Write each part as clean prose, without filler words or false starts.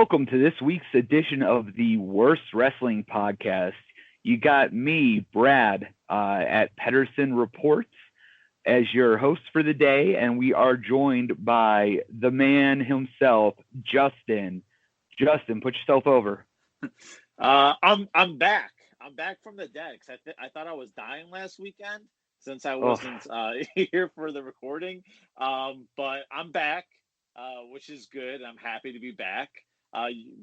welcome to this week's edition of the Worst Wrestling Podcast. You got me, Brad, at Patterson Reports as your host for the day, and we are joined by the man himself, Justin. Justin, put yourself over. I'm back. I'm back from the dead because I thought I was dying last weekend since I wasn't here for the recording. But I'm back, which is good. I'm happy to be back.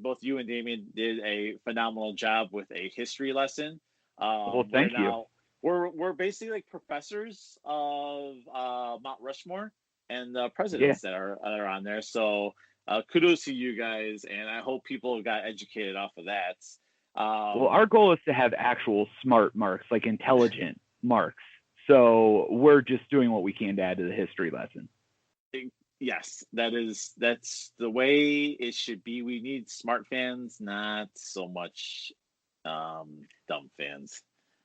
Both you and Damian did a phenomenal job with a history lesson. Well, thank you. We're basically like professors of Mount Rushmore and the presidents that are on there. So kudos to you guys, and I hope people got educated off of that. Well, our goal is to have actual smart marks, like intelligent marks. So we're just doing what we can to add to the history lesson. Yes, that's the way it should be. We need smart fans, not so much dumb fans.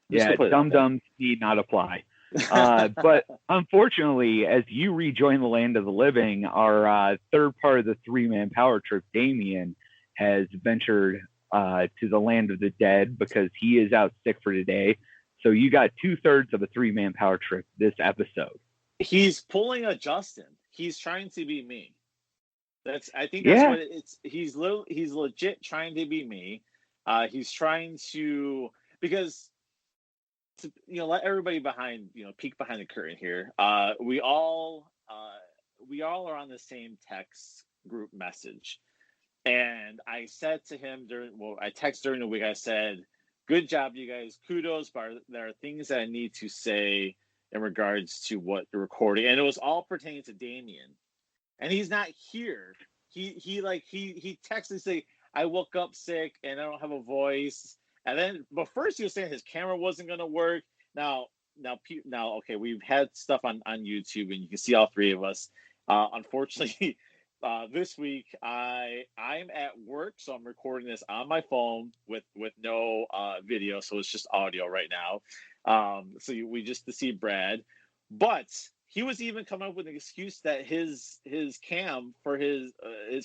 Yeah, dumb-dumbs need not apply. But unfortunately, as you rejoin the land of the living, our third part of the three-man power trip, Damian, has ventured to the land of the dead because he is out sick for today. So you got 2/3 of a three-man power trip this episode. He's pulling a Justin. He's trying to be me. I think that's what it's. He's legit trying to be me. He's trying to let everybody peek behind the curtain here. We all are on the same text group message. And I said to him I texted during the week, I said, good job, you guys. Kudos, but there are things that I need to say in regards to what the recording. And it was all pertaining to Damian. And he's not here. He texted and say, I woke up sick and I don't have a voice. But first he was saying his camera wasn't going to work. Now, okay, we've had stuff on YouTube and you can see all three of us. Unfortunately, this week I'm at work, so I'm recording this on my phone with no video, so it's just audio right now. We just to see Brad, but he was even coming up with an excuse that his cam for his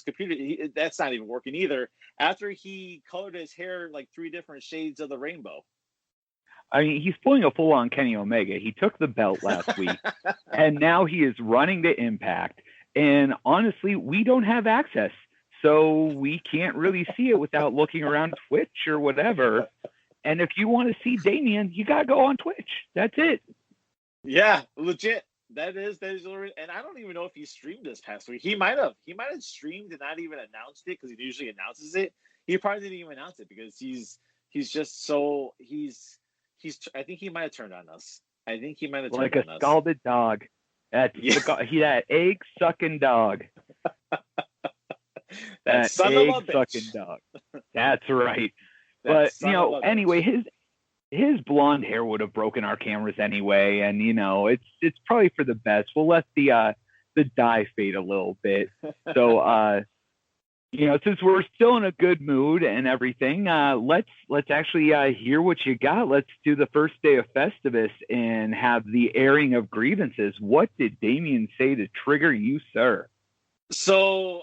computer that's not even working either. After he colored his hair like 3 different shades of the rainbow. I mean, he's pulling a full-on Kenny Omega. He took the belt last week, and now he is running to Impact. And honestly, we don't have access, so we can't really see it without looking around Twitch or whatever. And if you want to see Damian, you got to go on Twitch. That's it. Yeah, legit. That is, and I don't even know if he streamed this past week. He might have streamed and not even announced it because he usually announces it. He probably didn't even announce it because he's just so I think he might have turned on us. I think he might have turned like on us. Like a scalded dog. That egg-sucking dog. that egg-sucking dog. That's right. But, anyway, his blonde hair would have broken our cameras anyway, and, it's probably for the best. We'll let the dye fade a little bit. So, since we're still in a good mood and everything, let's actually hear what you got. Let's do the first day of Festivus and have the airing of grievances. What did Damian say to trigger you, sir? So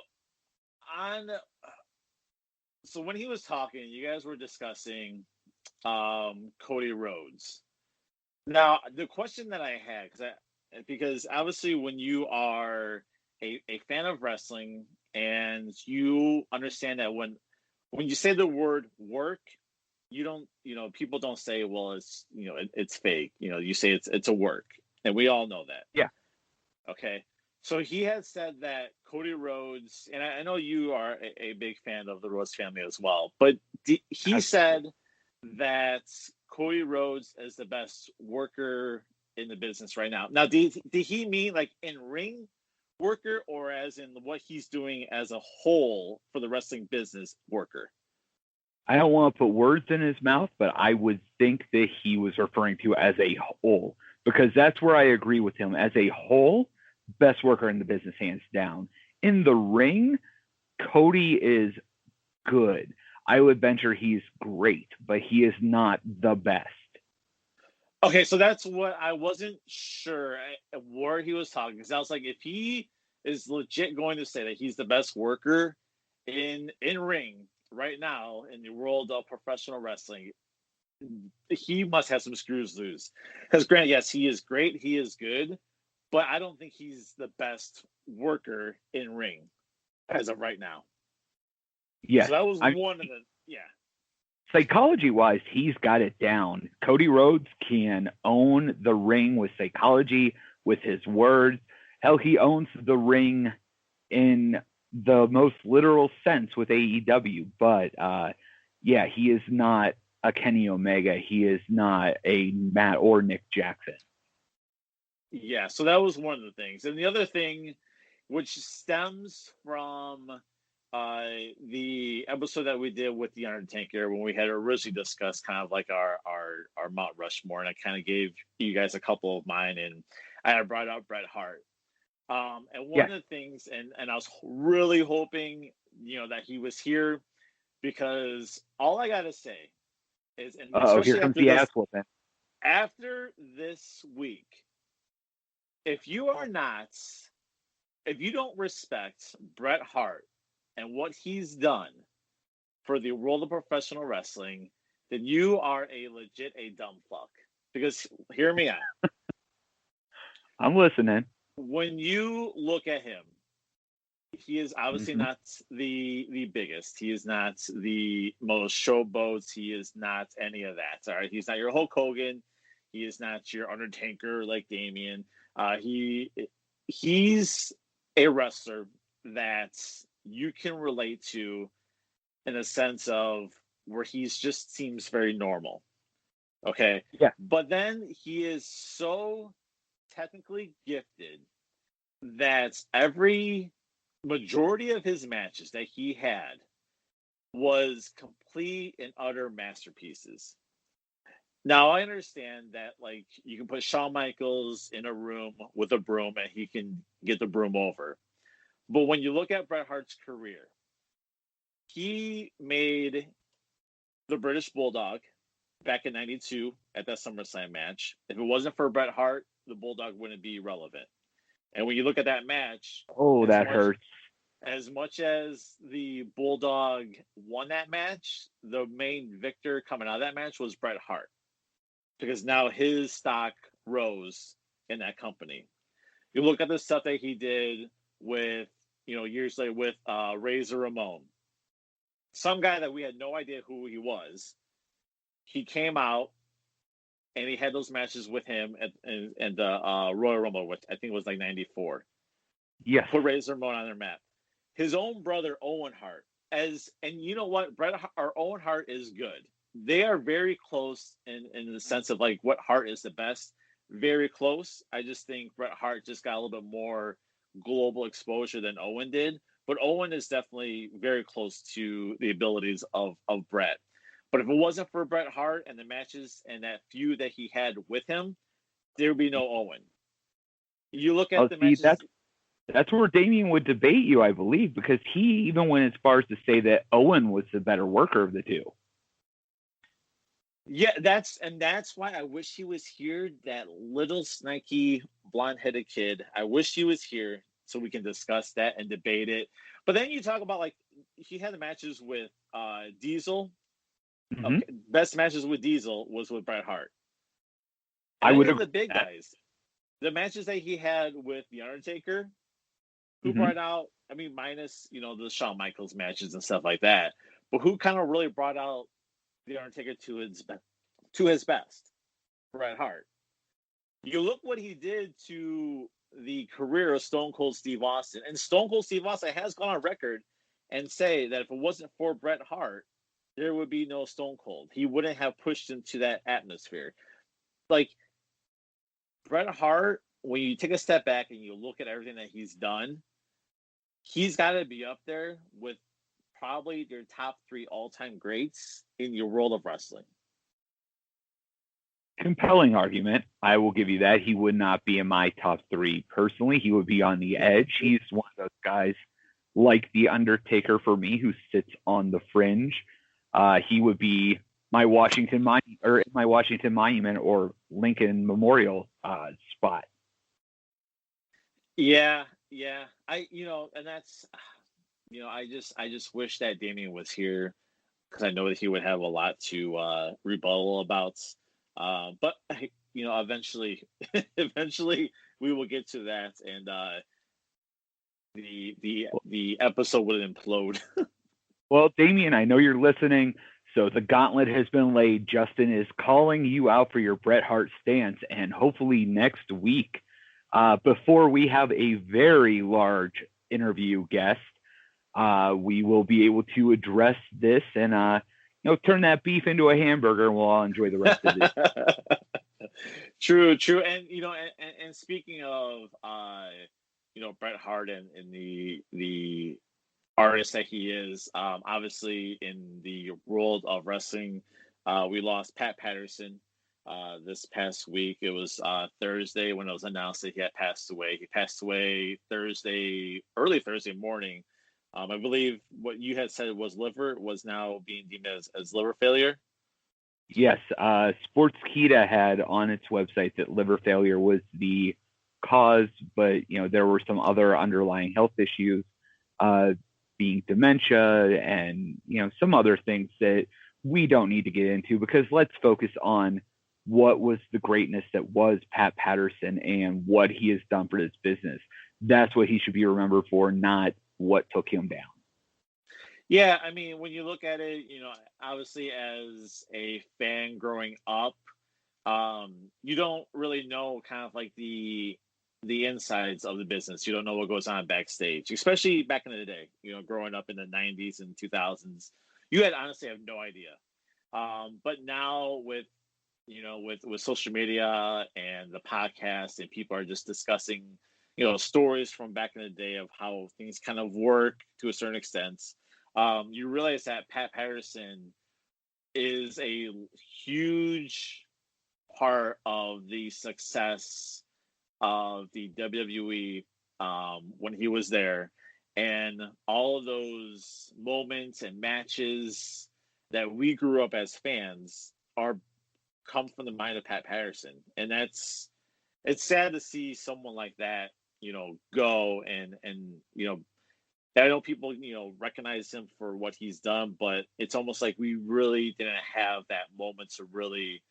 when he was talking, you guys were discussing Cody Rhodes. Now, the question that I had, because obviously when you are a fan of wrestling and you understand that when you say the word work, you don't, people don't say, well, it's, it's fake. You say it's a work, and we all know that. Yeah. Okay. So he had said that Cody Rhodes, and I know you are a big fan of the Rhodes family as well, but he said that Cody Rhodes is the best worker in the business right now. Now, did he mean like in ring worker or as in what he's doing as a whole for the wrestling business worker? I don't want to put words in his mouth, but I would think that he was referring to as a whole, because that's where I agree with him. As a whole, best worker in the business, hands down. In the ring, Cody is good. I would venture he's great, but he is not the best. Okay, so that's what I wasn't sure where he was talking, because I was like, if he is legit going to say that he's the best worker in ring right now in the world of professional wrestling, he must have some screws loose. Because Grant, yes, he is great, he is good, but I don't think he's the best worker in ring as of right now. Yes. So that was one of the Psychology-wise, he's got it down. Cody Rhodes can own the ring with psychology, with his words. Hell, he owns the ring in the most literal sense with AEW. But, yeah, he is not a Kenny Omega. He is not a Matt or Nick Jackson. Yeah, so that was one of the things. And the other thing, which stems from the episode that we did with The Undertaker when we had originally discussed kind of like our Mount Rushmore, and I kind of gave you guys a couple of mine, and I brought up Bret Hart. And one of the things, and I was really hoping, that he was here, because all I got to say is, and here comes the ass whooping. After this week, if you don't respect Bret Hart and what he's done for the world of professional wrestling, then you are a dumb fuck. Because hear me out. I'm listening. When you look at him, he is obviously not the biggest. He is not the most showboats. He is not any of that. All right. He's not your Hulk Hogan. He is not your Undertaker like Damian. He's a wrestler that you can relate to in a sense of where he's just seems very normal. Okay. Yeah. But then he is so technically gifted that every majority of his matches that he had was complete and utter masterpieces. Now, I understand that, like, you can put Shawn Michaels in a room with a broom and he can get the broom over. But when you look at Bret Hart's career, he made the British Bulldog back in '92 at that SummerSlam match. If it wasn't for Bret Hart, the Bulldog wouldn't be relevant. And when you look at that match... Oh, that hurts. As much as the Bulldog won that match, the main victor coming out of that match was Bret Hart. Because now his stock rose in that company. You look at the stuff that he did with, years later with Razor Ramon. Some guy that we had no idea who he was. He came out and he had those matches with him and the Royal Rumble, which I think was like '94. Yes. Put Razor Ramon on their map. His own brother, Owen Hart, and you know what? Owen Hart is good. They are very close in the sense of like what Hart is the best. Very close. I just think Bret Hart just got a little bit more global exposure than Owen did. But Owen is definitely very close to the abilities of Bret. But if it wasn't for Bret Hart and the matches and that feud that he had with him, there would be no Owen. You look at the matches... That's where Damian would debate you, I believe, because he even went as far as to say that Owen was the better worker of the two. Yeah, that's why I wish he was here, that little snaky blonde-headed kid. I wish he was here so we can discuss that and debate it. But then you talk about, like, he had the matches with Diesel. Okay, best matches with Diesel was with Bret Hart. And I would have the big guys. The matches that he had with The Undertaker, who brought out, minus, the Shawn Michaels matches and stuff like that, but who kind of really brought out The Undertaker to his best? Bret Hart. You look what he did to the career of Stone Cold Steve Austin, and Stone Cold Steve Austin has gone on record and say that if it wasn't for Bret Hart, there would be no Stone Cold. He wouldn't have pushed into that atmosphere. Like, Bret Hart, when you take a step back and you look at everything that he's done, he's got to be up there with probably your top 3 all-time greats in your world of wrestling. Compelling argument. I will give you that. He would not be in my top 3 personally. He would be on the edge. He's one of those guys like The Undertaker for me who sits on the fringe. He would be my Washington Monument or Lincoln Memorial spot. Yeah. And that's I just wish that Damian was here because I know that he would have a lot to rebuttal about. But eventually, eventually we will get to that, and the episode would implode. Well, Damian, I know you're listening. So the gauntlet has been laid. Justin is calling you out for your Bret Hart stance, and hopefully next week, before we have a very large interview guest, we will be able to address this and turn that beef into a hamburger, and we'll all enjoy the rest of it. True, and and speaking of Bret Hart and the artist that he is, obviously in the world of wrestling, we lost Pat Patterson this past week. It was Thursday when it was announced that he had passed away. He passed away early Thursday morning. I believe what you had said was now being deemed as liver failure. Yes, Sportskeeda had on its website that liver failure was the cause, but there were some other underlying health issues, being dementia and some other things that we don't need to get into, because let's focus on what was the greatness that was Pat Patterson and what he has done for this business. That's what he should be remembered for, not what took him down. Yeah, I mean, when you look at it, obviously as a fan growing up, you don't really know kind of like the insides of the business. You don't know what goes on backstage, especially back in the day, growing up in the 90s and 2000s, you honestly have no idea. But now with social media and the podcast, and people are just discussing, stories from back in the day of how things kind of work to a certain extent. You realize that Pat Patterson is a huge part of the success of the WWE when he was there, and all of those moments and matches that we grew up as fans come from the mind of Pat Patterson, and it's sad to see someone like that go, and I know people recognize him for what he's done, but it's almost like we really didn't have that moment to really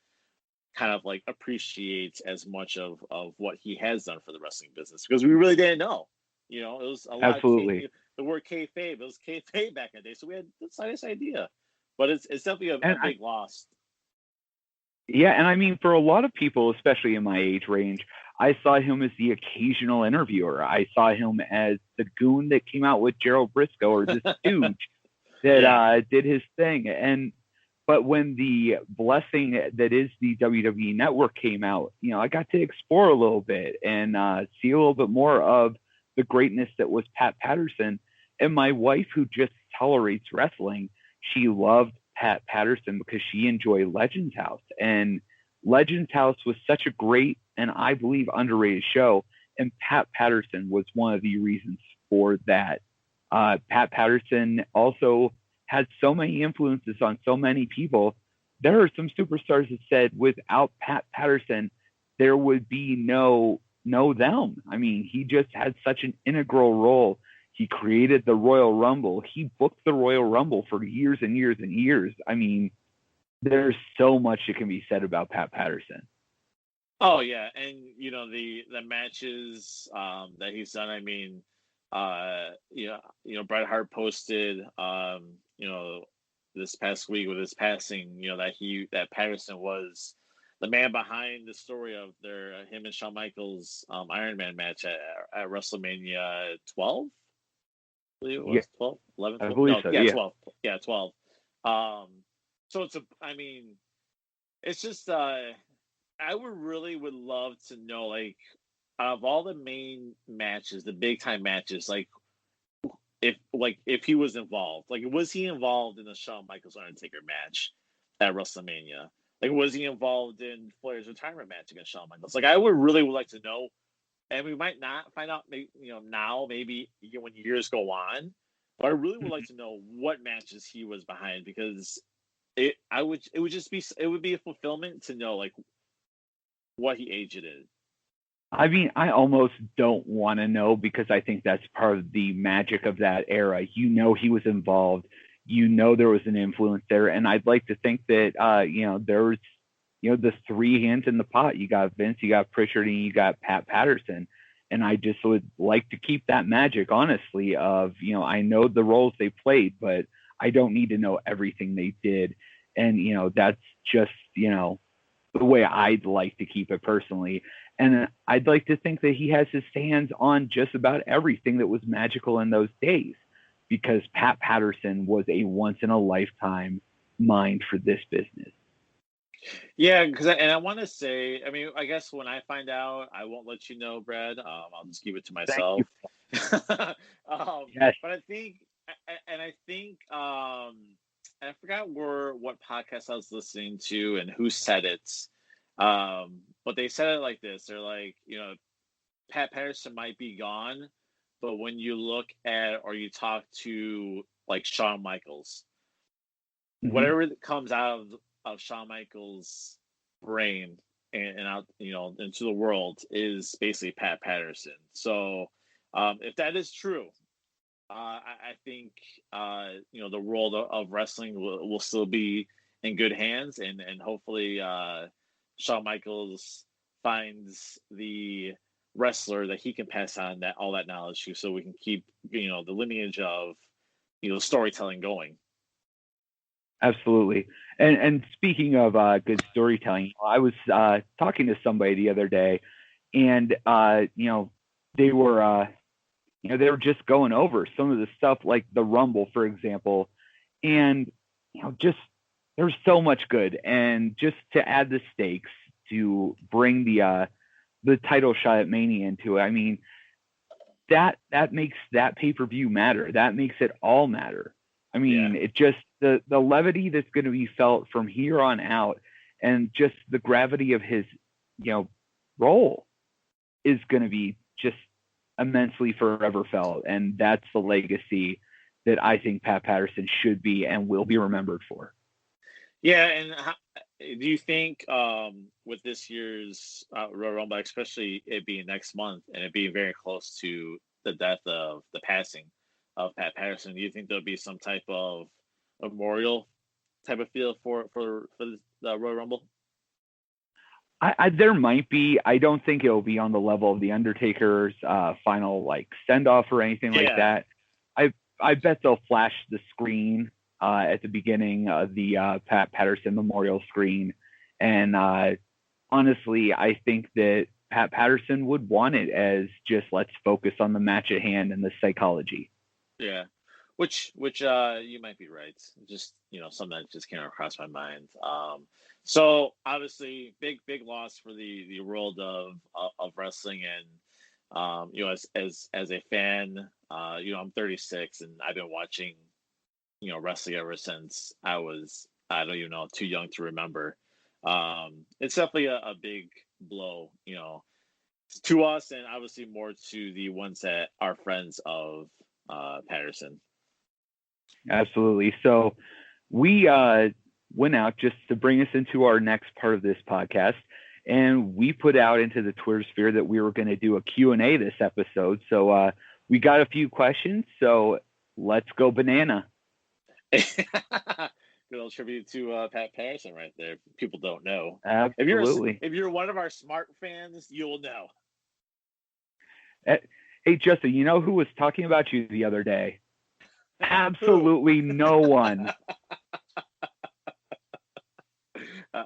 kind of like appreciate as much of what he has done for the wrestling business, because we really didn't know. It was a lot. Absolutely. The word kayfabe, it was kayfabe back in the day, so we had the slightest idea, but it's definitely a big loss. Yeah, and I mean, for a lot of people, especially in my age range, I saw him as the occasional interviewer. I saw him as the goon that came out with Gerald Briscoe, or the stooge that did his thing. But when the blessing that is the WWE Network came out, I got to explore a little bit and see a little bit more of the greatness that was Pat Patterson. And my wife, who just tolerates wrestling, she loved Pat Patterson because she enjoyed Legends House. And Legends House was such a great and I believe underrated show. And Pat Patterson was one of the reasons for that. Pat Patterson also had so many influences on so many people. There are some superstars that said without Pat Patterson, there would be no them. I mean, he just had such an integral role. He created the Royal Rumble. He booked the Royal Rumble for years and years and years. I mean, there's so much that can be said about Pat Patterson. Oh yeah, and the matches that he's done. I mean, Bret Hart posted, this past week with his passing, that Patterson was the man behind the story of him and Shawn Michaels Iron Man match at WrestleMania 12. I believe it was 12, 11, 12. I believe so, yeah. 12. Yeah, 12. So it's just I would love to know, like, out of all the main matches, the big time matches, like if he was involved, like, was he involved in the Shawn Michaels Undertaker match at WrestleMania? Like, was he involved in Flair's retirement match against Shawn Michaels? Like, I would like to know, and we might not find out, now, maybe when years go on, but I really would like to know what matches he was behind, because it would be a fulfillment to know, like, what he aged in. I mean, I almost don't want to know because I think that's part of the magic of that era. He was involved. There was an influence there, and I'd like to think that there was the three hands in the pot. You got Vince, you got Pritchard, and you got Pat Patterson. And I just would like to keep that magic, honestly, of, I know the roles they played, but I don't need to know everything they did. And, that's just, the way I'd like to keep it personally. And I'd like to think that he has his hands on just about everything that was magical in those days, because Pat Patterson was a once in a lifetime mind for this business. Yeah, because I want to say, I mean, I guess when I find out, I won't let you know, Brad. I'll just keep it to myself. Yes. But I think, I forgot what podcast I was listening to and who said it. But they said it like this. They're like, Pat Patterson might be gone, but when you look at or you talk to like Shawn Michaels, whatever comes out of Shawn Michaels' brain and out, into the world is basically Pat Patterson. So if that is true, I think the world of wrestling will still be in good hands, and hopefully Shawn Michaels finds the wrestler that he can pass on all that knowledge to, so we can keep the lineage of storytelling going. Absolutely. And speaking of good storytelling, I was talking to somebody the other day, and they were just going over some of the stuff like the Rumble, for example, and just there's so much good, and just to add the stakes to bring the title shot at Mania into it. I mean, that makes that pay-per-view matter. That makes it all matter. I mean, it just the levity that's going to be felt from here on out, and just the gravity of his, role is going to be just immensely forever felt. And that's the legacy that I think Pat Patterson should be and will be remembered for. Yeah. And do you think with this year's Royal Rumble, especially it being next month and it being very close to the death of the passing of Pat Patterson, do you think there'll be some type of memorial type of feel for the Royal Rumble? There might be. I don't think it'll be on the level of the Undertaker's final send off or anything like that. I bet they'll flash the screen at the beginning of the Pat Patterson memorial screen, and honestly, I think that Pat Patterson would want it as just let's focus on the match at hand and the psychology. Yeah, which you might be right. Just something that just came across my mind. So obviously, big loss for the world of wrestling, and as a fan, I'm 36 and I've been watching wrestling ever since I don't even know, too young to remember. It's definitely a big blow, to us, and obviously more to the ones that are friends of Patterson. Absolutely. So we went out just to bring us into our next part of this podcast, and we put out into the Twitter sphere that we were going to do a Q&A this episode. So we got a few questions, so let's go banana. Good old tribute to Pat Patterson right there. People don't know. Absolutely. If you're one of our smart fans, you'll know. Hey, Justin, you know who was talking about you the other day? Absolutely no one.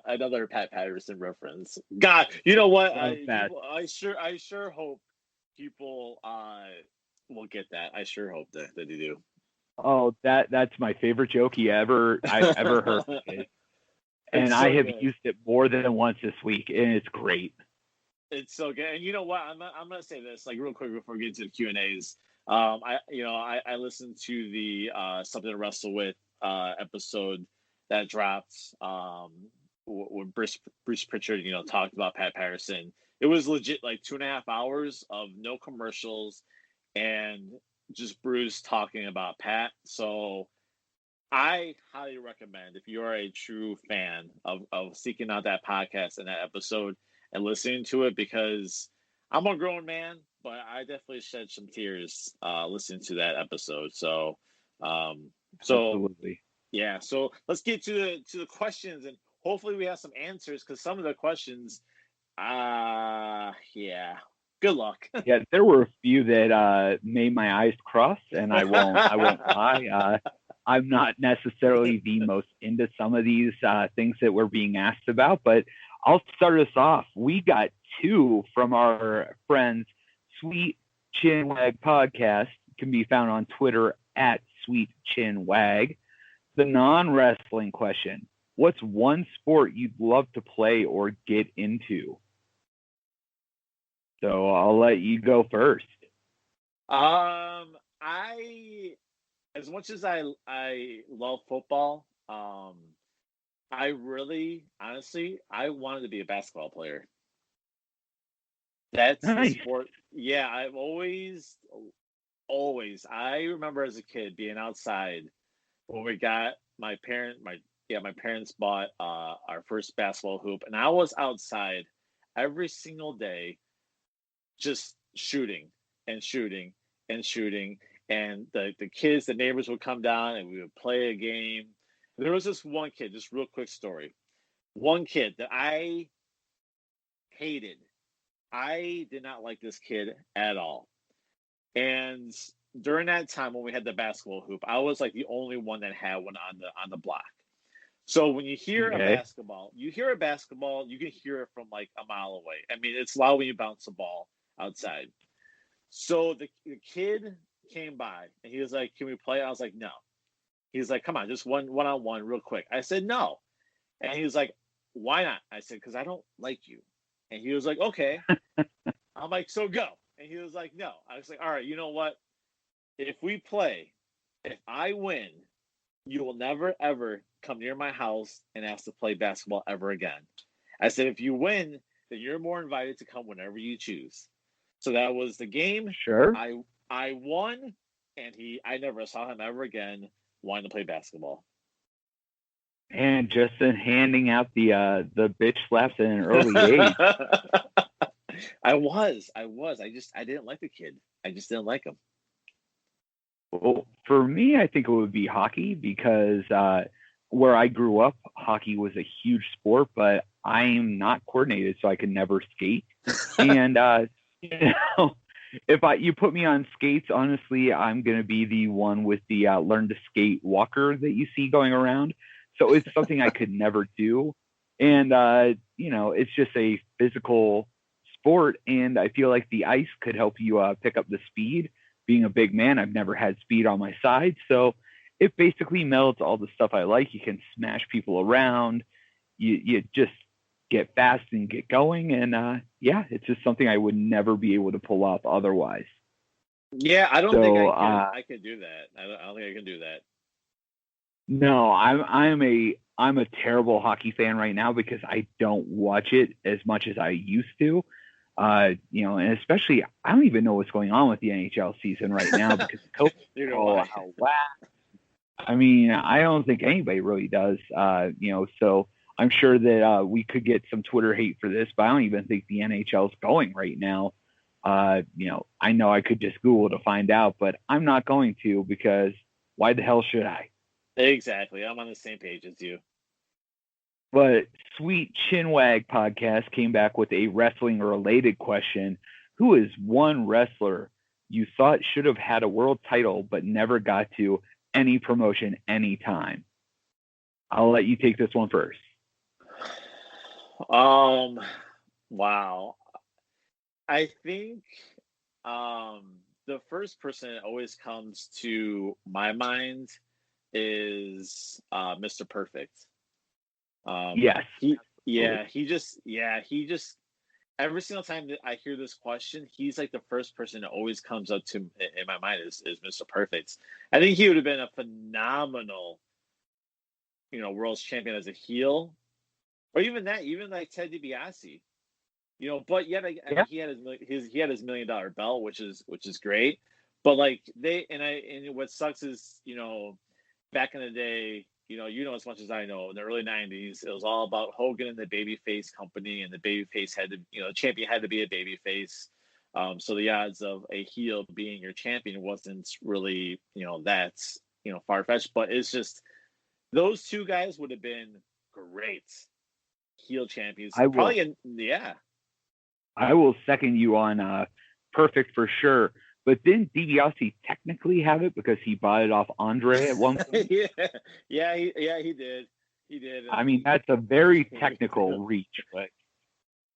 Another Pat Patterson reference. God, you know what? I sure hope people will get that. I sure hope that they do. Oh, that's my favorite joke I've ever heard. And I have used it more than once this week, and it's great. It's so good. And you know what? I'm gonna say this real quick before we get to the Q&As. I listened to the Something to Wrestle With episode that dropped when Bruce Pritchard talked about Pat Patterson. It was legit 2.5 hours of no commercials and just Bruce talking about Pat. So I highly recommend, if you are a true fan of seeking out that podcast and that episode and listening to it, because I'm a grown man, but I definitely shed some tears listening to that episode. So, um, so Absolutely. yeah. So let's get to the questions, and hopefully we have some answers because some of the questions, yeah. Good luck. Yeah, there were a few that made my eyes cross, and I won't lie. I'm not necessarily the most into some of these things that we're being asked about, but I'll start us off. We got two from our friends, Sweet Chinwag Podcast, can be found on Twitter at Sweet Chinwag. The non-wrestling question: what's one sport you'd love to play or get into? So I'll let you go first. I as much as I love football, I really honestly I wanted to be a basketball player. That's the Nice. sport. Yeah, I've always. I remember as a kid being outside when we got my parents bought our first basketball hoop, and I was outside every single day just shooting and shooting and shooting. And the kids, the neighbors would come down and we would play a game. There was this one kid, just real quick story. One kid that I hated. I did not like this kid at all. And during that time when we had the basketball hoop, I was like the only one that had one on the block. So when you hear a Okay. basketball, you can hear it from like a mile away. I mean, it's loud when you bounce the ball outside. So the kid came by and he was like, "Can we play?" I was like, "No." He's like, "Come on, just one on one, real quick." I said, "No," and he was like, "Why not?" I said, "Because I don't like you." And he was like, "Okay." I'm like, "So go." And he was like, "No." I was like, "All right, you know what? If we play, if I win, you will never ever come near my house and ask to play basketball ever again." I said, "If you win, then you're more invited to come whenever you choose." So that was the game. Sure. I won, and I never saw him ever again wanting to play basketball. And just in handing out the bitch slaps at an early age. I didn't like the kid. I just didn't like him. Well, for me, I think it would be hockey because where I grew up, hockey was a huge sport, but I am not coordinated, so I could never skate. And you know, if you put me on skates, honestly, I'm gonna be the one with the learn to skate walker that you see going around. So it's something I could never do, and it's just a physical sport, and I feel like the ice could help you pick up the speed. Being a big man, I've never had speed on my side, so it basically melds all the stuff I like. You can smash people around. You just get fast and get going. And yeah, it's just something I would never be able to pull off otherwise. Yeah, I don't think So I could do that. I don't think I can do that. no, I'm a terrible hockey fan right now because I don't watch it as much as I used to. And especially I don't even know what's going on with the NHL season right now because COVID You know all why? out whack. I mean, I don't think anybody really does. So I'm sure that we could get some Twitter hate for this, but I don't even think the NHL is going right now. I know I could just Google to find out, but I'm not going to because why the hell should I? Exactly. I'm on the same page as you. But Sweet Chinwag Podcast came back with a wrestling related question. Who is one wrestler you thought should have had a world title but never got to any promotion anytime? I'll let you take this one first. Wow. I think the first person that always comes to my mind is Mr. Perfect. Yes. He just every single time that I hear this question, he's like the first person that always comes up to in my mind is Mr. Perfect. I think he would have been a phenomenal, world's champion as a heel, or even like Ted DiBiase. But yet I Yeah. mean he had his $1 million belt, which is great. But like and what sucks is back in the day, as much as I know, in the early '90s, it was all about Hogan and the babyface company, and the babyface had to, the champion had to be a babyface. So the odds of a heel being your champion wasn't really, that's, far fetched. But it's just those two guys would have been great heel champions. I will Probably, yeah. I will second you on perfect for sure. But didn't DiBiase technically have it because he bought it off Andre at one point? He did. He did. I mean, that's a very technical reach, but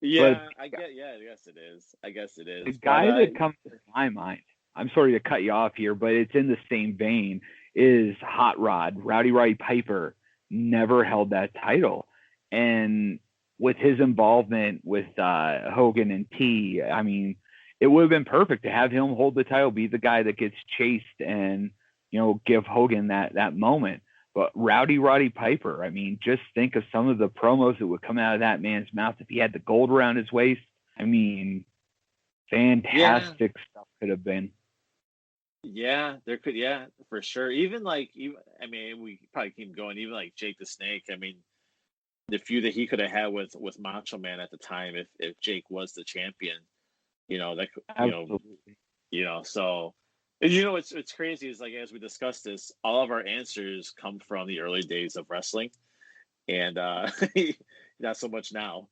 Yeah, I guess it is. the But guy that comes to my mind, I'm sorry to cut you off here, but it's in the same vein, is Hot Rod. Rowdy Roddy Piper never held that title. And with his involvement with Hogan and T, I mean, it would have been perfect to have him hold the title, be the guy that gets chased and, give Hogan that moment. But Rowdy Roddy Piper, I mean, just think of some of the promos that would come out of that man's mouth if he had the gold around his waist. I mean, fantastic stuff could have been. Yeah, there could, for sure. I mean, we probably keep going. Even like Jake the Snake. I mean, the feud that he could have had with Macho Man at the time, if Jake was the champion, that Absolutely. So, it's crazy is like as we discussed this, all of our answers come from the early days of wrestling, and not so much now.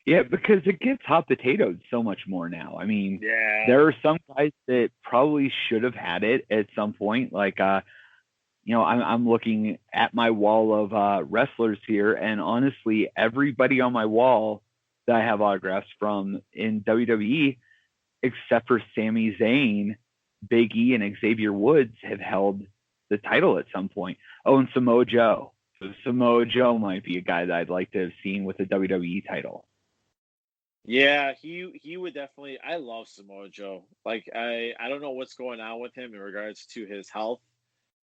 Yeah, because it gets hot potatoed so much more now. I mean, Yeah, there are some guys that probably should have had it at some point. Like, I'm looking at my wall of wrestlers here, and honestly, everybody on my wall that I have autographs from in WWE, except for Sami Zayn, Big E, and Xavier Woods, have held the title at some point. Oh, and Samoa Joe. So Samoa Joe might be a guy that I'd like to have seen with a WWE title. yeah, he would definitely. I love Samoa Joe. Like I don't know what's going on with him in regards to his health,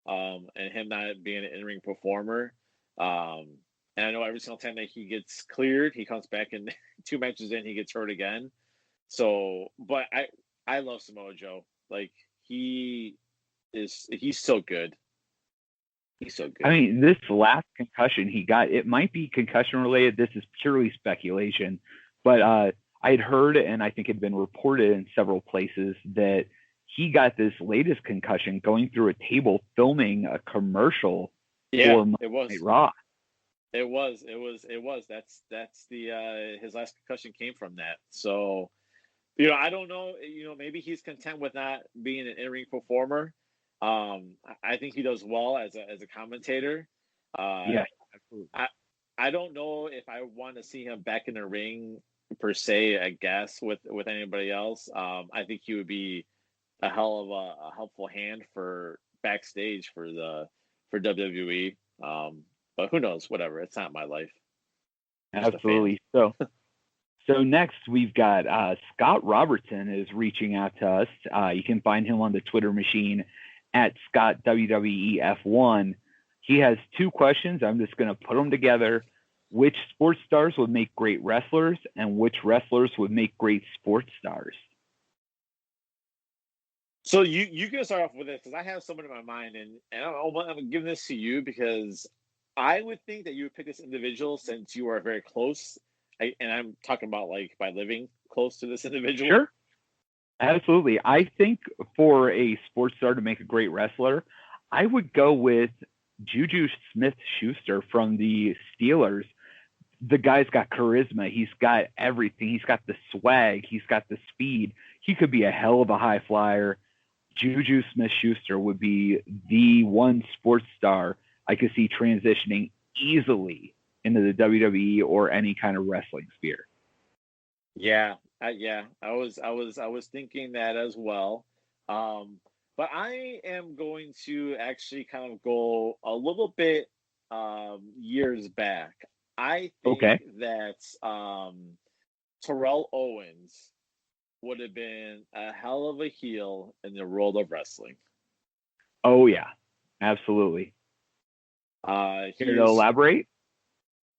and him not being an in-ring performer. And I know every single time that he gets cleared, he comes back and 2 matches in, he gets hurt again. So, but I love Samoa Joe. Like he's so good. He's so good. I mean, this last concussion he got, it might be concussion related. This is purely speculation, but I had heard, and I think it had been reported in several places, that he got this latest concussion going through a table filming a commercial for Monday Night Raw. It was. That's the his last concussion came from that. So, I don't know. Maybe he's content with not being an in-ring performer. I think he does well as a commentator. Yeah, absolutely. I don't know if I want to see him back in the ring per se. I guess with anybody else. I think he would be a hell of a helpful hand for backstage for WWE. But who knows? Whatever. It's not my life. Absolutely. So next we've got Scott Robertson is reaching out to us. You can find him on the Twitter machine at Scott WWEF1. He has 2 questions. I'm just going to put them together. Which sports stars would make great wrestlers, and which wrestlers would make great sports stars? So you can start off with this because I have someone in my mind, and I'm giving this to you because I would think that you would pick this individual since you are very close. And I'm talking about like by living close to this individual. Sure. Absolutely. I think for a sports star to make a great wrestler, I would go with Juju Smith-Schuster from the Steelers. The guy's got charisma. He's got everything. He's got the swag. He's got the speed. He could be a hell of a high flyer. Juju Smith-Schuster would be the one sports star I could see transitioning easily into the WWE or any kind of wrestling sphere. Yeah. I was thinking that as well. But I am going to actually kind of go a little bit years back. I think that Terrell Owens would have been a hell of a heel in the world of wrestling. Oh yeah, absolutely. Here to elaborate?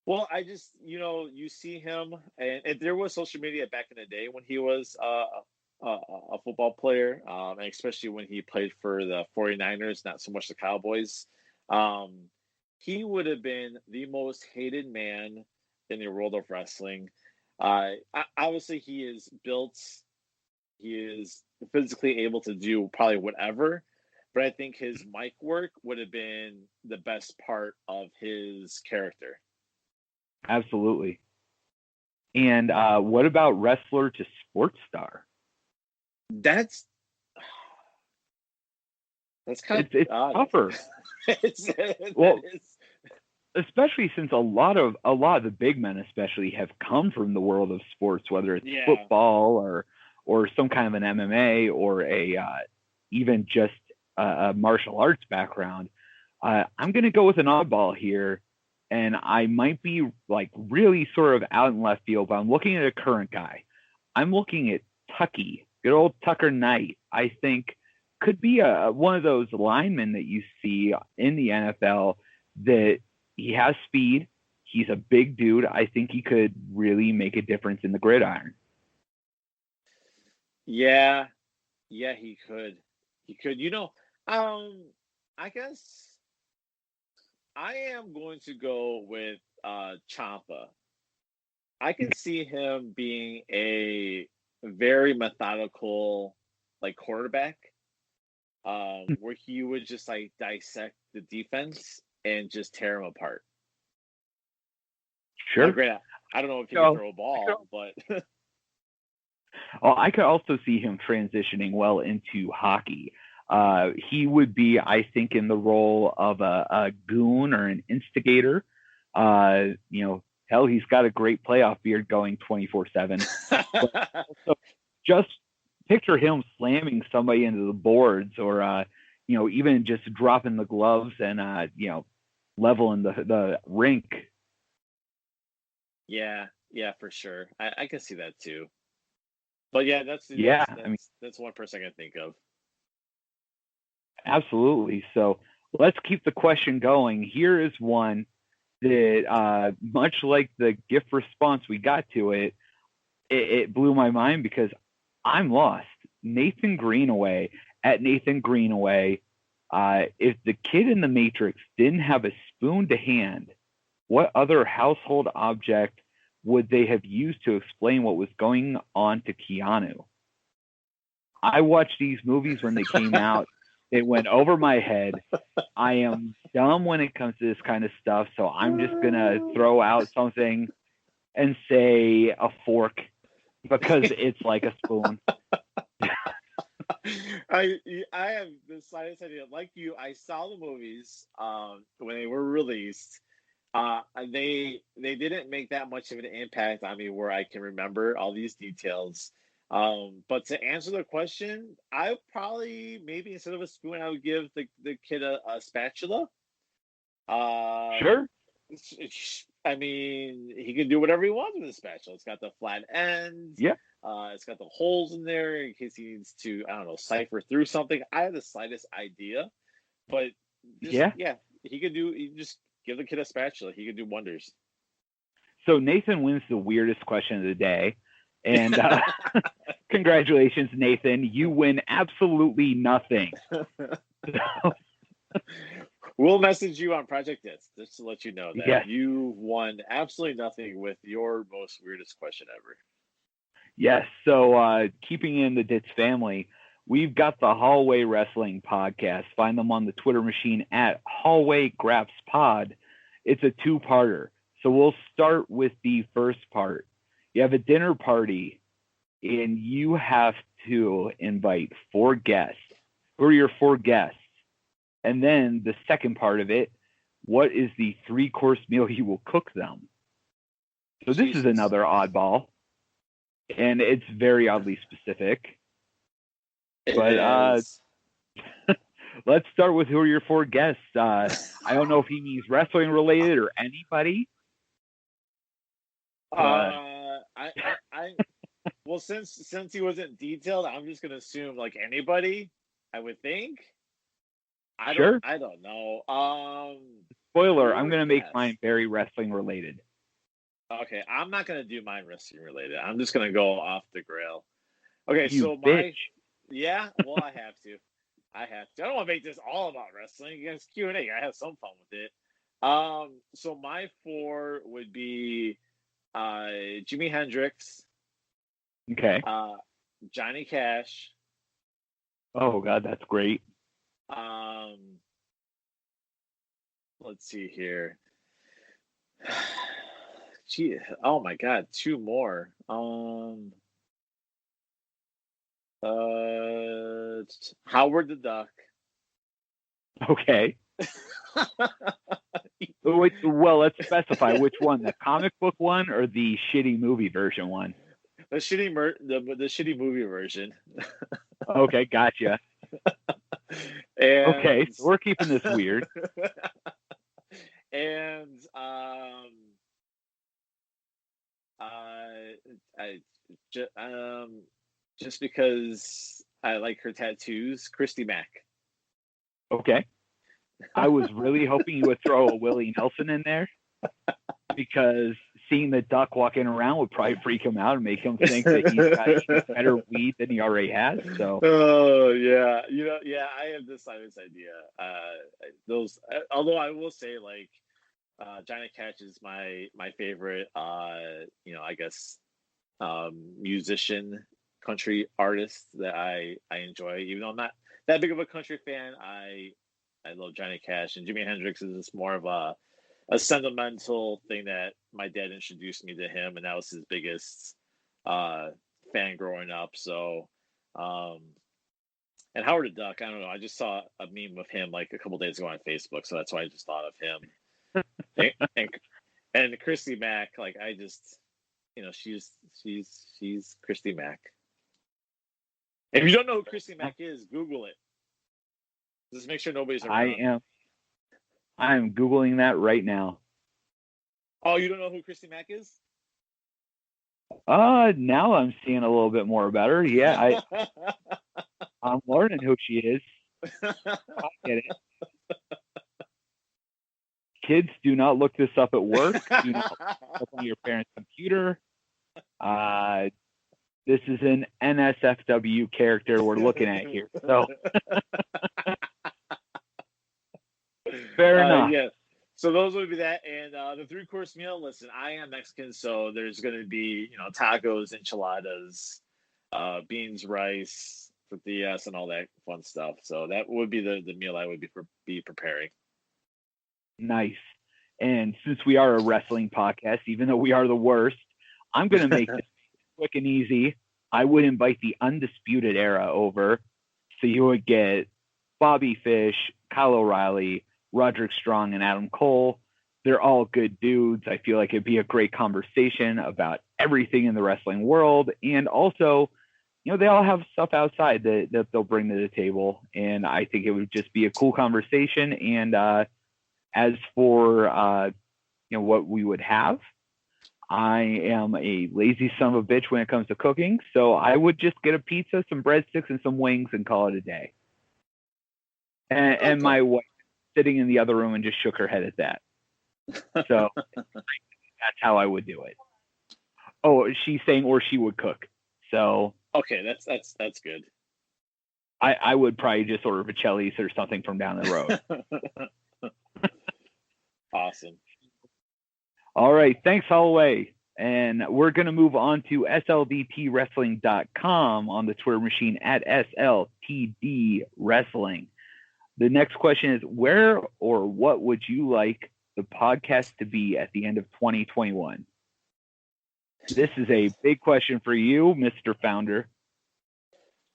Well, I just, you see him, and there was social media back in the day when he was a football player, and especially when he played for the 49ers, not so much the Cowboys. He would have been the most hated man in the world of wrestling. Obviously, he is built He is physically able to do probably whatever, but I think his mic work would have been the best part of his character. Absolutely. And what about wrestler to sports star? That's kind it's of tougher. Well, especially since a lot of the big men, especially, have come from the world of sports, whether it's football or some kind of an MMA or a even just a martial arts background. I'm going to go with an oddball here, and I might be like really sort of out in left field, but I'm looking at a current guy. I'm looking at Tucky, good old Tucker Knight. I think could be one of those linemen that you see in the NFL that he has speed. He's a big dude. I think he could really make a difference in the gridiron. Yeah, he could. He could. I guess I am going to go with Ciampa. I can see him being a very methodical, like, quarterback, where he would just like dissect the defense and just tear them apart. Sure. Great. I don't know if he can throw a ball, but I could also see him transitioning well into hockey. He would be, I think, in the role of a goon or an instigator. Hell, he's got a great playoff beard going 24/7. So just picture him slamming somebody into the boards, or even just dropping the gloves and leveling the rink. Yeah, for sure. I can see that too. But yeah, that's one person I can think of. Absolutely. So let's keep the question going. Here is one that, much like the GIF response we got to it, it blew my mind because I'm lost. Nathan Greenaway, at Nathan Greenaway. If the kid in the Matrix didn't have a spoon to hand, what other household object would they have used to explain what was going on to Keanu? I watched these movies when they came out. They went over my head. I am dumb when it comes to this kind of stuff, so I'm just going to throw out something and say a fork because it's like a spoon. I have the slightest idea. Like you, I saw the movies when they were released. They didn't make that much of an impact on me where I can remember all these details. But to answer the question, I probably, maybe instead of a spoon, I would give the kid a spatula. Sure. I mean, he can do whatever he wants with a spatula. It's got the flat ends. Yeah. It's got the holes in there in case he needs to, I don't know, cipher through something. I have the slightest idea, but he could do. You just give the kid a spatula. He could do wonders. So Nathan wins the weirdest question of the day. And congratulations, Nathan. You win absolutely nothing. We'll message you on Project Dits just to let you know that you won absolutely nothing with your most weirdest question ever. Yes. So keeping in the Dits family, we've got the Hallway Wrestling Podcast. Find them on the Twitter machine at Hallway Graps Pod. It's a two-parter. So we'll start with the first part. You have a dinner party, and you have to invite 4 guests. Who are your 4 guests? And then the second part of it, what is the 3-course meal you will cook them? So this is another oddball, and it's very oddly specific. But let's start with who are your 4 guests. I don't know if he means wrestling related or anybody. Well, since he wasn't detailed, I'm just gonna assume like anybody. I would think. I don't know. Spoiler: I'm gonna make mine very wrestling related. Okay, I'm not gonna do mine wrestling related. I'm just gonna go off the grill. Okay, so bitch. Well, I have to. I don't want to make this all about wrestling. It's Q&A. I have some fun with it. So my 4 would be Jimi Hendrix. Okay. Johnny Cash. Oh God, that's great. Let's see here. Gee, oh my God, two more. Howard the Duck. Okay. Wait, well, let's specify which one: the comic book one or the shitty movie version one. The shitty movie version. Okay, gotcha. And, okay, so we're keeping this weird. And just because I like her tattoos, Christy Mack. Okay. I was really hoping you would throw a Willie Nelson in there because seeing the duck walking around would probably freak him out and make him think that he's got even better weed than he already has. So. Oh yeah, I have this idea. Although I will say, like, Johnny Cash is my favorite. I guess musician, country artist that I enjoy. Even though I'm not that big of a country fan, I love Johnny Cash, and Jimi Hendrix is just more of a sentimental thing that my dad introduced me to him, and that was his biggest fan growing up. So, and Howard the Duck, I don't know. I just saw a meme of him like a couple days ago on Facebook, so that's why I just thought of him. and Christy Mack, like I just, she's Christy Mack. If you don't know who Christy Mack is, Google it. Just make sure nobody's around. I am Googling that right now. Oh, you don't know who Christy Mack is? Now I'm seeing a little bit more about her. Yeah, I'm learning who she is. I get it. Kids, do not look this up at work. Do not look up on your parents' computer. This is an NSFW character we're looking at here. So fair enough. Yes. So those would be that, and the 3-course meal. Listen, I am Mexican, so there's going to be tacos, enchiladas, beans, rice, tortillas, and all that fun stuff. So that would be the meal I would be preparing. Nice. And since we are a wrestling podcast, even though we are the worst, I'm going to make this quick and easy. I would invite the Undisputed Era over. So you would get Bobby Fish, Kyle O'Reilly, Roderick Strong, and Adam Cole. They're all good dudes. I feel like it'd be a great conversation about everything in the wrestling world. And also, they all have stuff outside that they'll bring to the table. And I think it would just be a cool conversation. And as for, what we would have, I am a lazy son of a bitch when it comes to cooking. So I would just get a pizza, some breadsticks, and some wings and call it a day. And my wife sitting in the other room and just shook her head at that. So that's how I would do it. Oh, she's saying, or she would cook. So okay, that's good. I would probably just order Vicelli's or something from down the road. Awesome. All right, thanks, Holloway. And we're going to move on to slbpwrestling.com on the Twitter machine at SLTD Wrestling. The next question is, where or what would you like the podcast to be at the end of 2021? This is a big question for you, Mr. Founder.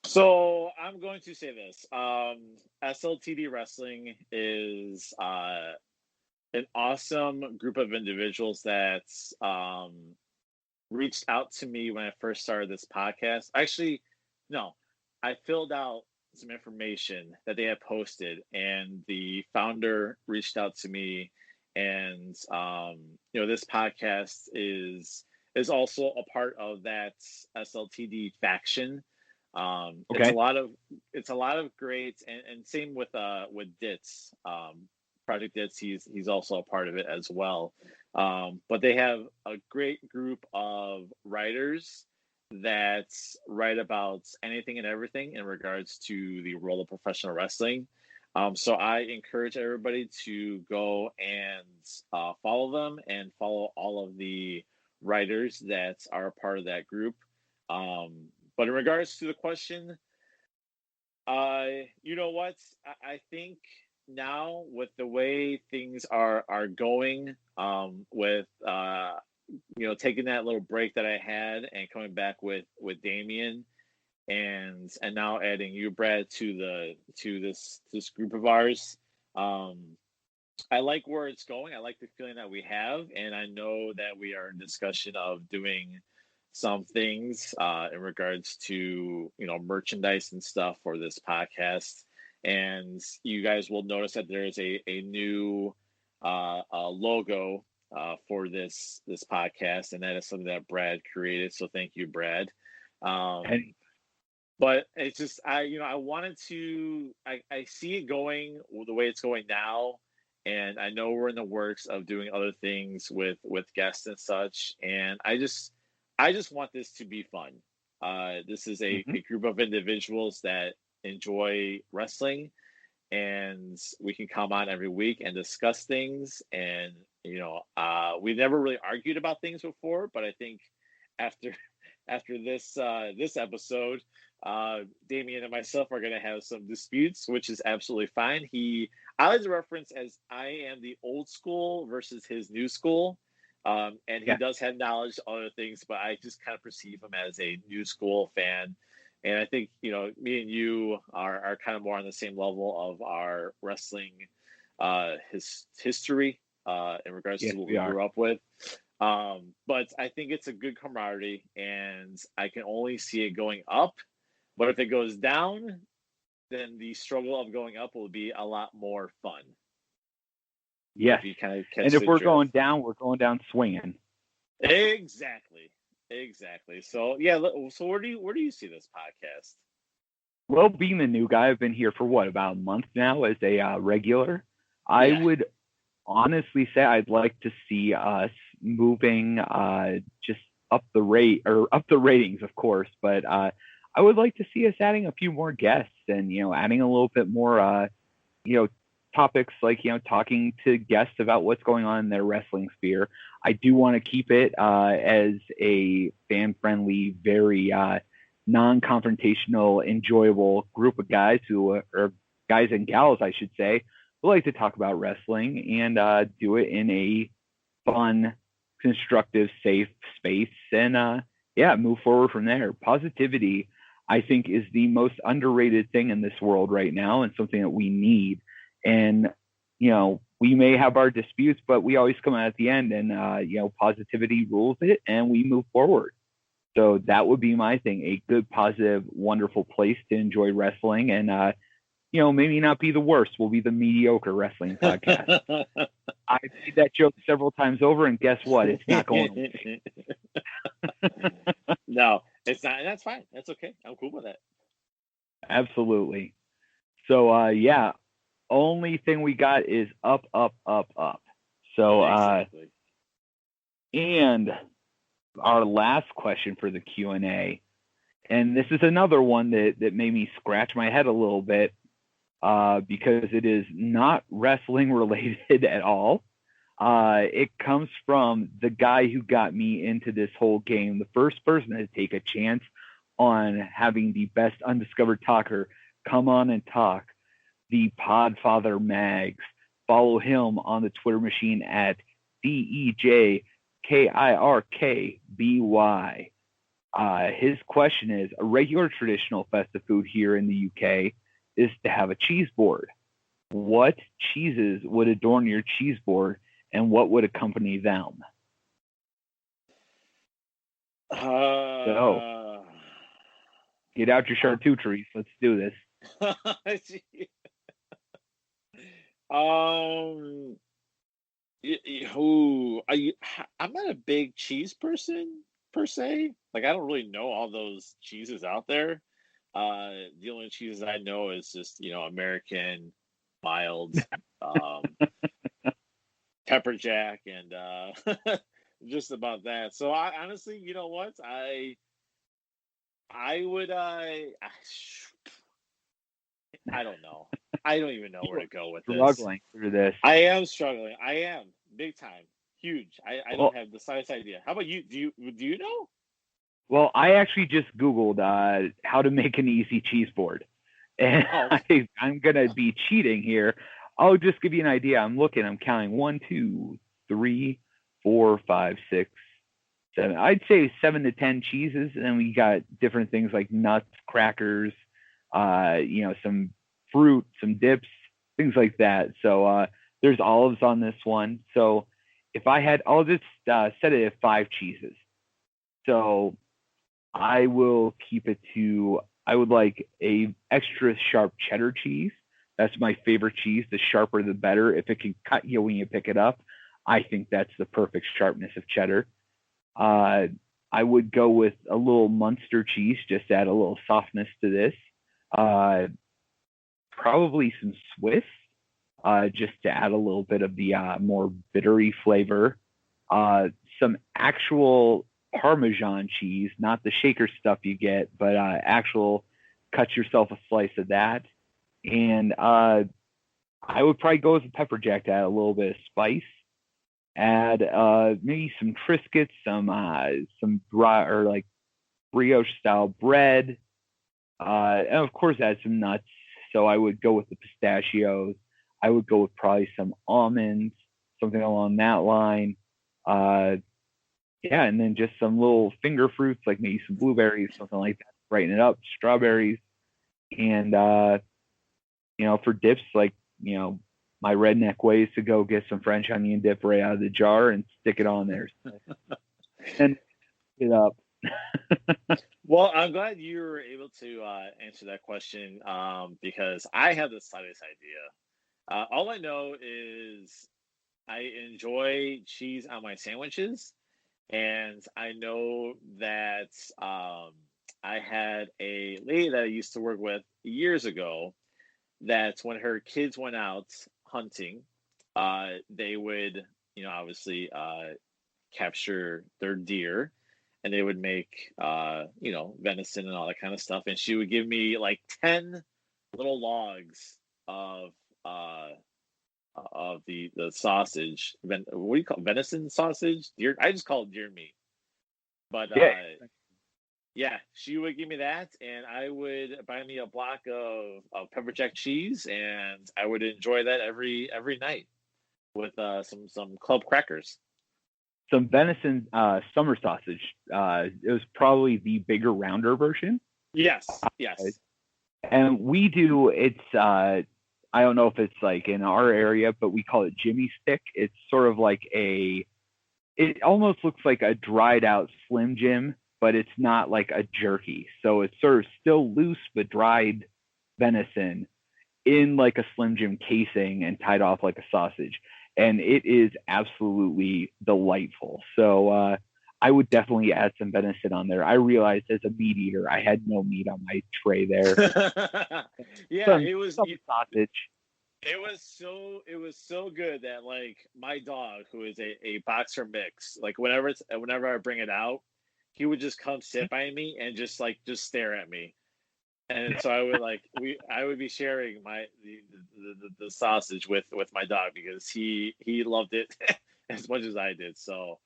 So I'm going to say this. SLTD Wrestling is an awesome group of individuals that reached out to me when I first started this podcast. Actually, no, I filled out some information that they had posted, and the founder reached out to me, and this podcast is also a part of that SLTD faction. Okay. It's a lot of great, and same with Dits, Project Dits. He's also a part of it as well. But they have a great group of writers that write about anything and everything in regards to the world of professional wrestling. So I encourage everybody to go and follow them and follow all of the writers that are a part of that group. But in regards to the question, you know what? I think now with the way things are going, with taking that little break that I had and coming back with Damian, and now adding you, Brad, to this group of ours. I like where it's going. I like the feeling that we have, and I know that we are in discussion of doing some things in regards to merchandise and stuff for this podcast. And you guys will notice that there is a new logo for this podcast, and that is something that Brad created. So thank you, Brad. But it's just I wanted to I see it going the way it's going now. And I know we're in the works of doing other things with guests and such. And I just want this to be fun. This is a group of individuals that enjoy wrestling, and we can come on every week and discuss things. And we never really argued about things before, but I think after this episode, Damian and myself are going to have some disputes, which is absolutely fine. I like to reference as I am the old school versus his new school. And he does have knowledge of other things, but I just kind of perceive him as a new school fan. And I think, me and you are kind of more on the same level of our wrestling history in regards to what we grew up with. But I think it's a good camaraderie, and I can only see it going up. But if it goes down, then the struggle of going up will be a lot more fun. Yes. And if we're going down, we're going down swinging. Exactly. So where do you see this podcast? Well, being the new guy, I've been here for about a month now as a regular. I would honestly say I'd like to see us moving just up the ratings, of course, but I would like to see us adding a few more guests and adding a little bit more topics like talking to guests about what's going on in their wrestling sphere. I do want to keep it as a fan-friendly, very non-confrontational, enjoyable group of guys or guys and gals, I should say, who like to talk about wrestling and do it in a fun, constructive, safe space and move forward from there. Positivity, I think, is the most underrated thing in this world right now and something that we need. And, we may have our disputes, but we always come out at the end and, positivity rules it and we move forward. So that would be my thing, a good, positive, wonderful place to enjoy wrestling and, maybe not be the worst. We'll be the mediocre wrestling podcast. I've made that joke several times over, and guess what? It's not going away. No, it's not. That's fine. That's okay. I'm cool with that. Absolutely. So, only thing we got is up, up, up, up. So, exactly. And our last question for the Q&A, and this is another one that made me scratch my head a little bit because it is not wrestling related at all. It comes from the guy who got me into this whole game, the first person to take a chance on having the best undiscovered talker come on and talk, the Podfather Mags. Follow him on the Twitter machine at DEJKIRKBY. His question is, a regular traditional festive food here in the UK is to have a cheese board. What cheeses would adorn your cheese board and what would accompany them? So, get out your charcuteries. Let's do this. I'm not a big cheese person per se. Like, I don't really know all those cheeses out there. The only cheeses I know is just American, mild, pepper jack, and just about that. So I honestly, you know what, I would I don't know. I don't even know where to go with this. Struggling through this. I am struggling. I am big time, huge. I don't have the slightest idea. How about you? Do you know? Well, I actually just Googled how to make an easy cheese board. And I'm going to be cheating here. I'll just give you an idea. I'm counting 1, 2, 3, 4, 5, 6, 7. I'd say 7 to 10 cheeses. And then we got different things like nuts, crackers, some fruit, some dips, things like that. So there's olives on this one. So I'll just set it at 5 cheeses. So I will keep it to, I would like a extra sharp cheddar cheese. That's my favorite cheese. The sharper, the better. If it can cut you when you pick it up, I think that's the perfect sharpness of cheddar. I would go with a little Munster cheese, just to add a little softness to this. Probably some Swiss, just to add a little bit of the more bittery flavor. Some actual Parmesan cheese, not the shaker stuff you get, but actual, cut yourself a slice of that. And I would probably go with a pepper jack to add a little bit of spice. Add maybe some Triscuits, some dry or like brioche style bread, and of course add some nuts. So I would go with the pistachios. I would go with probably some almonds, something along that line. Yeah, and then just some little finger fruits, like maybe some blueberries, something like that, brighten it up, strawberries. And, for dips, like, my redneck way is to go get some French onion dip right out of the jar and stick it on there. And it up. Well, I'm glad you were able to answer that question because I have the slightest idea. All I know is I enjoy cheese on my sandwiches. And I know that I had a lady that I used to work with years ago that when her kids went out hunting, they would, obviously capture their deer and they would make, venison and all that kind of stuff. And she would give me like 10 little logs of the sausage. What do you call it? Venison sausage? Deer? I just call it deer meat. But yeah, she would give me that, and I would buy me a block of pepper jack cheese, and I would enjoy that every night with some club crackers. Some venison summer sausage. It was probably the bigger, rounder version. Yes. And we do, it's I don't know if it's like in our area, but we call it Jimmy Stick. It's sort of like it almost looks like a dried out Slim Jim, but it's not like a jerky. So it's sort of still loose, but dried venison in like a Slim Jim casing and tied off like a sausage. And it is absolutely delightful. So I would definitely add some venison on there. I realized as a meat eater, I had no meat on my tray there. Yeah, it was sausage. It was so good that like my dog, who is a boxer mix, like whenever I bring it out, he would just come sit by me and just stare at me. And so I would be sharing the sausage with my dog because he loved it as much as I did. So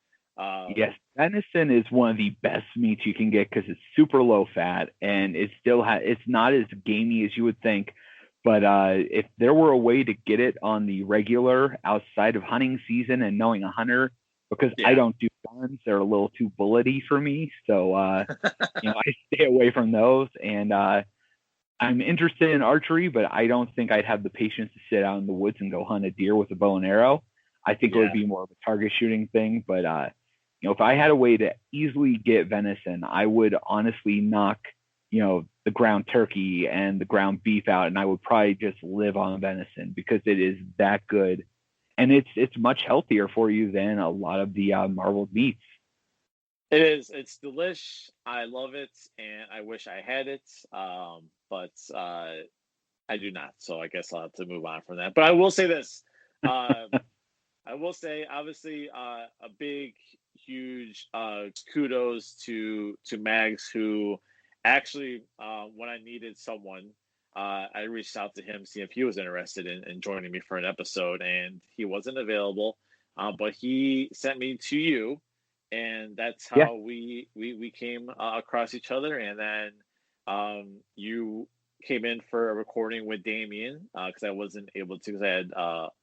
yes, venison is one of the best meats you can get because it's super low fat and it's not as gamey as you would think. But if there were a way to get it on the regular outside of hunting season and knowing a hunter, because I don't do guns, they're a little too bullety for me. So I stay away from those. And I'm interested in archery, but I don't think I'd have the patience to sit out in the woods and go hunt a deer with a bow and arrow. I think it would be more of a target shooting thing. But if I had a way to easily get venison, I would honestly knock the ground turkey and the ground beef out, and I would probably just live on venison because it is that good, and it's much healthier for you than a lot of the marbled meats. It is. It's delish. I love it, and I wish I had it, but I do not. So I guess I'll have to move on from that. But I will say this. I will say, obviously, a big, huge kudos to Mags, who actually, when I needed someone, I reached out to him, see if he was interested in joining me for an episode, and he wasn't available. But he sent me to you, and that's how we came across each other. And then you came in for a recording with Damian because I wasn't able to because I had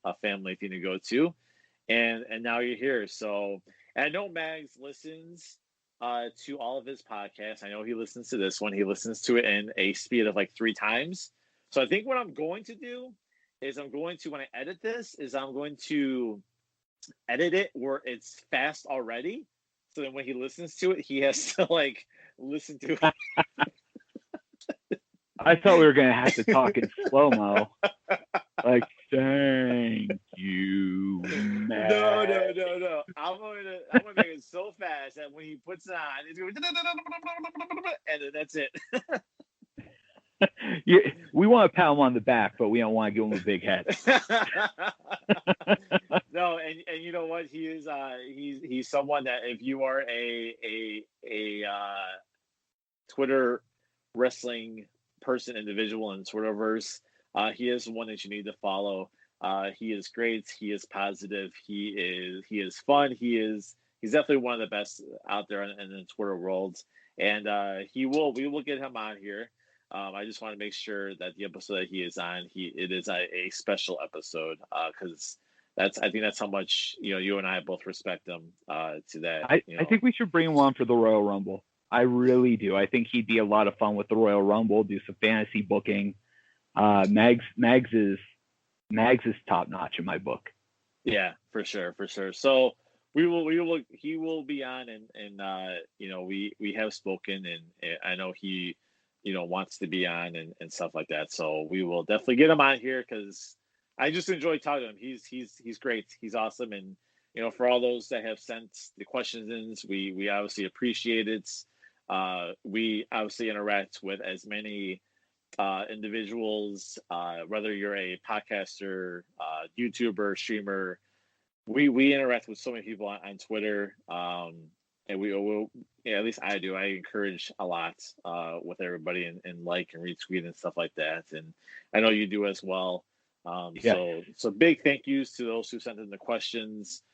a family thing to go to, and now you're here. So, and I know Mags listens to all of his podcasts. I know he listens to this one. He listens to it in a speed of like 3 times. So I think what I'm going to do is when I edit this, I'm going to edit it where it's fast already. So then when he listens to it, he has to like listen to it. I thought we were going to have to talk in slow-mo. Like, thank you, man. No. I'm gonna make it so fast that when he puts it on, it's going and then that's it. Yeah, we want to pat him on the back, but we don't want to give him a big head. No, and you know what? He is he's someone that if you are a Twitter wrestling individual in Twitterverse, he is one that you need to follow. He is great. He is positive. He is fun. He's definitely one of the best out there in the Twitter world. And we will get him on here. I just want to make sure that the episode that he is on, it is a special episode because I think that's how much you and I both respect him to that. I think we should bring him on for the Royal Rumble. I really do. I think he'd be a lot of fun with the Royal Rumble. Do some fantasy booking. Mags is top notch in my book. Yeah, for sure. So he will be on, and we have spoken, and I know he wants to be on and stuff like that. So we will definitely get him on here because I just enjoy talking to him. He's great. He's awesome, and for all those that have sent the questions in, we obviously appreciate it. We obviously interact with as many individuals, whether you're a podcaster, YouTuber, streamer. We interact with so many people on Twitter, and we will. Yeah, at least I do. I encourage a lot with everybody and like and retweet and stuff like that, and I know you do as well. So big thank yous to those who sent in the questions.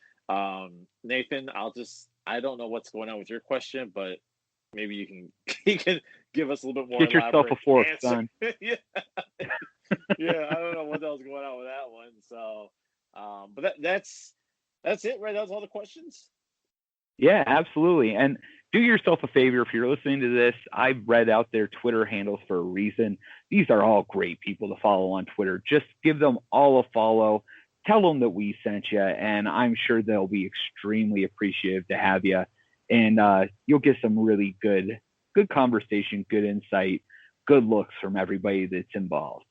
Nathan, I don't know what's going on with your question, but maybe you can give us a little bit more. Get yourself a fork, son. Yeah, I don't know what else going on with that one. So, but that's it, right? That was all the questions. Yeah, absolutely. And do yourself a favor if you're listening to this. I've read out their Twitter handles for a reason. These are all great people to follow on Twitter. Just give them all a follow. Tell them that we sent you, and I'm sure they'll be extremely appreciative to have you. And you'll get some really good conversation, good insight, good looks from everybody that's involved.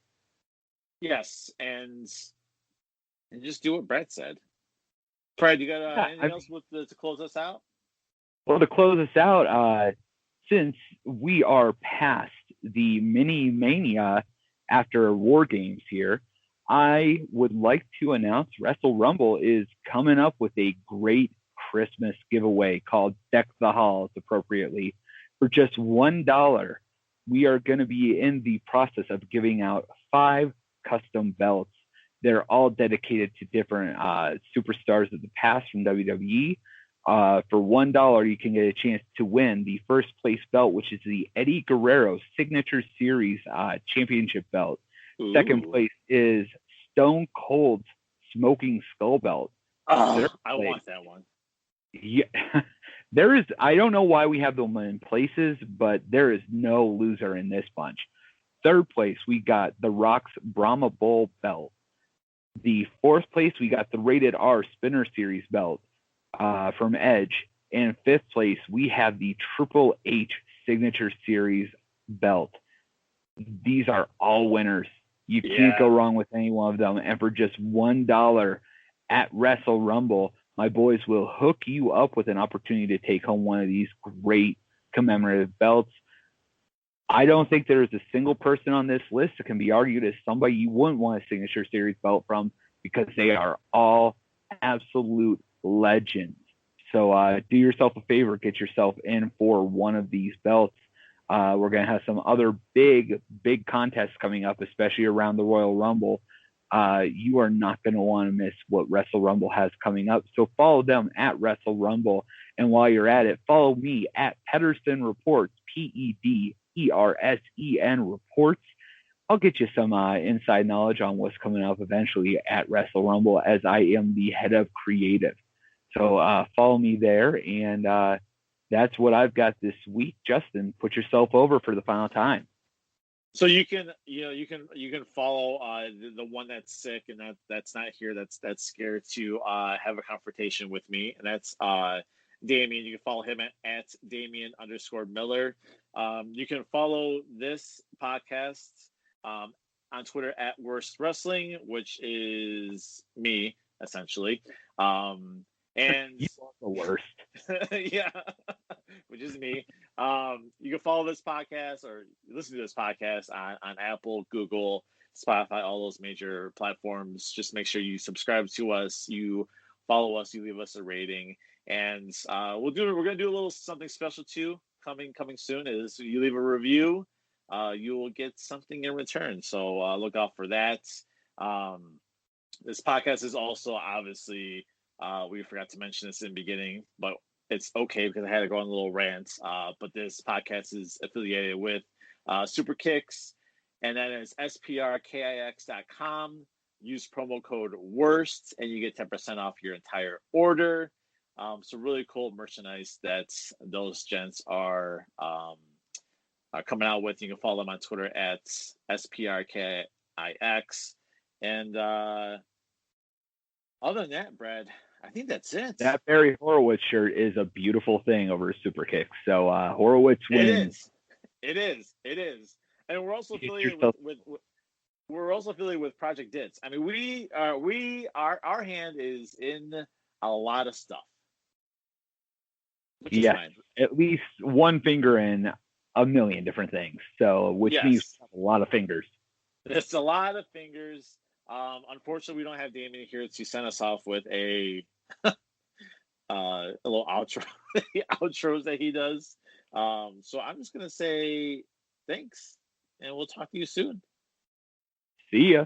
Yes, and just do what Brett said. Fred, you got anything else to close us out? Well, to close us out, since we are past the mini mania after War Games here, I would like to announce Wrestle Rumble is coming up with a great Christmas giveaway called Deck the Halls appropriately. For just $1, we are going to be in the process of giving out 5 custom belts. They're all dedicated to different superstars of the past from WWE. For $1, you can get a chance to win the first place belt, which is the Eddie Guerrero Signature Series Championship belt. Ooh. Second place is Stone Cold's Smoking Skull belt. Oh, I want that one. Yeah, there is. I don't know why we have them in places, but there is no loser in this bunch. Third place, we got The Rock's Brahma Bull belt. The fourth place, we got the Rated R Spinner Series belt from Edge. And fifth place, we have the Triple H Signature Series belt. These are all winners. You can't go wrong with any one of them. And for just $1 at Wrestle Rumble, my boys will hook you up with an opportunity to take home one of these great commemorative belts. I don't think there is a single person on this list that can be argued as somebody you wouldn't want a Signature Series belt from, because they are all absolute legends. So do yourself a favor, get yourself in for one of these belts. We're going to have some other big contests coming up, especially around the Royal Rumble. You are not going to want to miss what Wrestle Rumble has coming up. So follow them at Wrestle Rumble. And while you're at it, follow me at Pedersen Reports, PEDERSEN Reports. I'll get you some inside knowledge on what's coming up eventually at Wrestle Rumble, as I am the head of creative. So follow me there. And that's what I've got this week. Justin, put yourself over for the final time. So you can follow the one that's sick and that's not here, that's scared to have a confrontation with me, and that's Damian. You can follow him at Damian_Miller. You can follow this podcast on Twitter at Worst Wrestling, which is me essentially. And you are the worst. Yeah, which is me. You can follow this podcast or listen to this podcast on Apple, Google, Spotify, all those major platforms. Just make sure you subscribe to us, you follow us, you leave us a rating, and we're gonna do a little something special too. Coming soon is you leave a review, you will get something in return. So look out for that. This podcast is also obviously. We forgot to mention this in the beginning, but it's okay because I had to go on a little rant. But this podcast is affiliated with Super Kicks, and that is sprkix.com. Use promo code WORST, and you get 10% off your entire order. So really cool merchandise that those gents are coming out with. You can follow them on Twitter at sprkix. And other than that, Brad, I think that's it. That Barry Horowitz shirt is a beautiful thing over Super Kicks. So Horowitz wins. It is. And we're also affiliated with Project Dits. I mean, our hand is in a lot of stuff. Yes, at least one finger in a million different things. So, which means a lot of fingers. It's a lot of fingers. Unfortunately, we don't have Damian here to send us off with a little outro, the outros that he does. So I'm just gonna say thanks, and we'll talk to you soon. See ya.